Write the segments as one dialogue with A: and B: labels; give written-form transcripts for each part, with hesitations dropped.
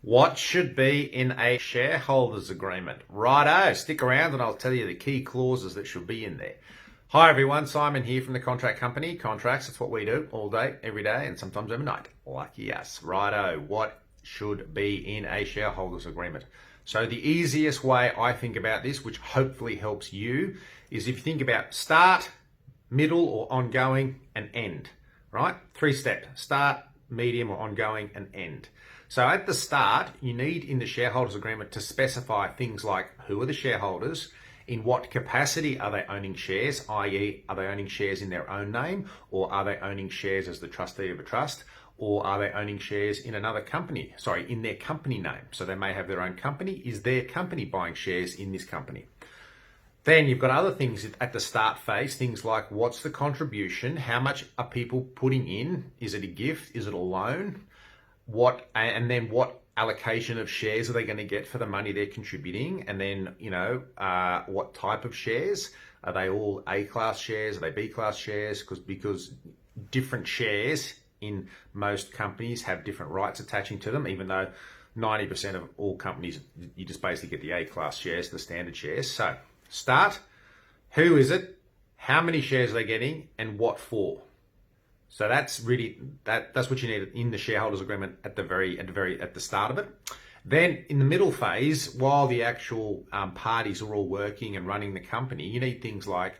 A: What should be in a shareholders agreement? Righto, stick around and I'll tell you the key clauses that should be in there. Hi everyone, Simon here from the contract company. Contracts, that's what we do all day, every day, and sometimes overnight. Lucky us. Righto, what should be in a shareholders agreement? So the easiest way I think about this, which hopefully helps you, is if you think about start, middle or ongoing, and end, right? 3-step, start, medium or ongoing, and end. So at the start, you need in the shareholders agreement to specify things like who are the shareholders, in what capacity are they owning shares, i.e. are they owning shares in their own name, or are they owning shares as the trustee of a trust, or are they owning shares in another company, in their company name. So they may have their own company. Is their company buying shares in this company? Then you've got other things at the start phase, things like what's the contribution, how much are people putting in, is it a gift, is it a loan? What allocation of shares are they going to get for the money they're contributing? And then, what type of shares? Are they all A-class shares? Are they B-class shares? Because different shares in most companies have different rights attaching to them, even though 90% of all companies, you just basically get the A-class shares, the standard shares. So start, who is it? How many shares are they getting and what for? So that's really that's what you need in the shareholders agreement at the start of it. Then in the middle phase, while the actual parties are all working and running the company, you need things like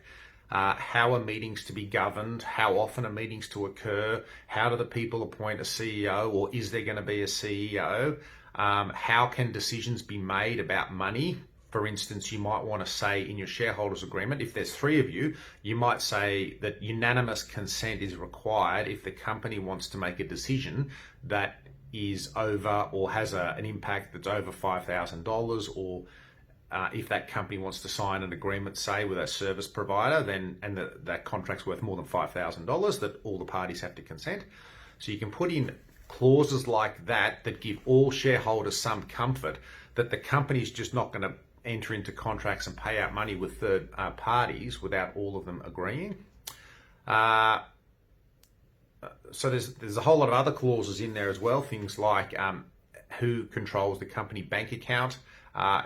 A: how are meetings to be governed, how often are meetings to occur, how do the people appoint a CEO, or is there going to be a CEO? How can decisions be made about money? For instance, you might want to say in your shareholders agreement, if there's 3 of you, you might say that unanimous consent is required if the company wants to make a decision that is over or has an impact that's over $5,000, or if that company wants to sign an agreement, say, with a service provider, and that contract's worth more than $5,000, that all the parties have to consent. So you can put in clauses like that give all shareholders some comfort that the company's just not going to enter into contracts and pay out money with third parties without all of them agreeing. So there's a whole lot of other clauses in there as well, things like who controls the company bank account,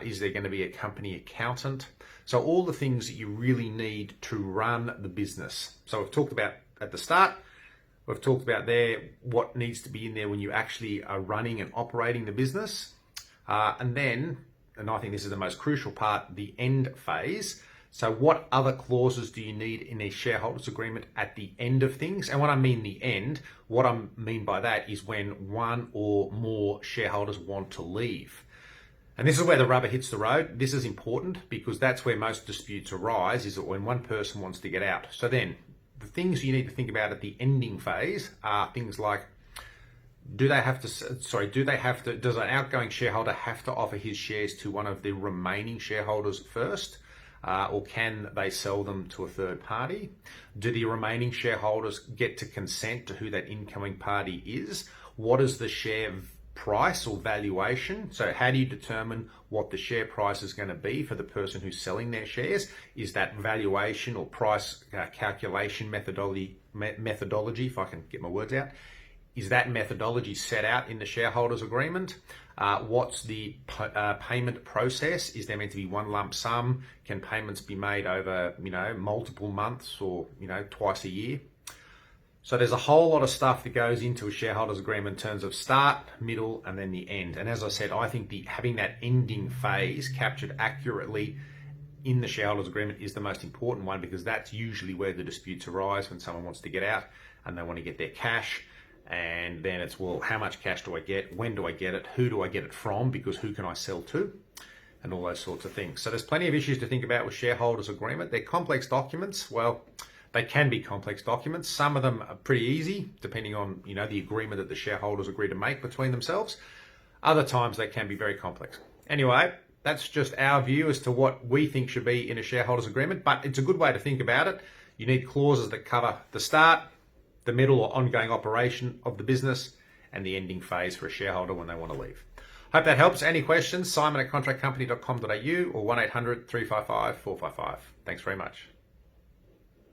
A: is there going to be a company accountant? So all the things that you really need to run the business. So we've talked about at the start, we've talked about there what needs to be in there when you actually are running and operating the business. And I think this is the most crucial part, the end phase. So what other clauses do you need in a shareholders agreement at the end of things? And when I mean the end, what I mean by that is when one or more shareholders want to leave. And this is where the rubber hits the road. This is important because that's where most disputes arise, is that when one person wants to get out. So then the things you need to think about at the ending phase are things like, does an outgoing shareholder have to offer his shares to one of the remaining shareholders first? Or can they sell them to a third party? Do the remaining shareholders get to consent to who that incoming party is? What is the share price or valuation? So how do you determine what the share price is going to be for the person who's selling their shares? Is that valuation or price calculation methodology, if I can get my words out, is that methodology set out in the shareholders agreement? What's the payment process? Is there meant to be one lump sum? Can payments be made over, multiple months or, twice a year? So there's a whole lot of stuff that goes into a shareholders agreement in terms of start, middle, and then the end. And as I said, I think having that ending phase captured accurately in the shareholders agreement is the most important one, because that's usually where the disputes arise when someone wants to get out and they want to get their cash. And then it's, well, how much cash do I get? When do I get it? Who do I get it from? Because who can I sell to? And all those sorts of things. So there's plenty of issues to think about with shareholders agreement. They're complex documents. Well, they can be complex documents. Some of them are pretty easy, depending on, the agreement that the shareholders agree to make between themselves. Other times they can be very complex. Anyway, that's just our view as to what we think should be in a shareholders agreement, but it's a good way to think about it. You need clauses that cover the start, the middle or ongoing operation of the business, and the ending phase for a shareholder when they want to leave. Hope that helps. Any questions? Simon@contractcompany.com.au or 1-800-355-455. Thanks very much.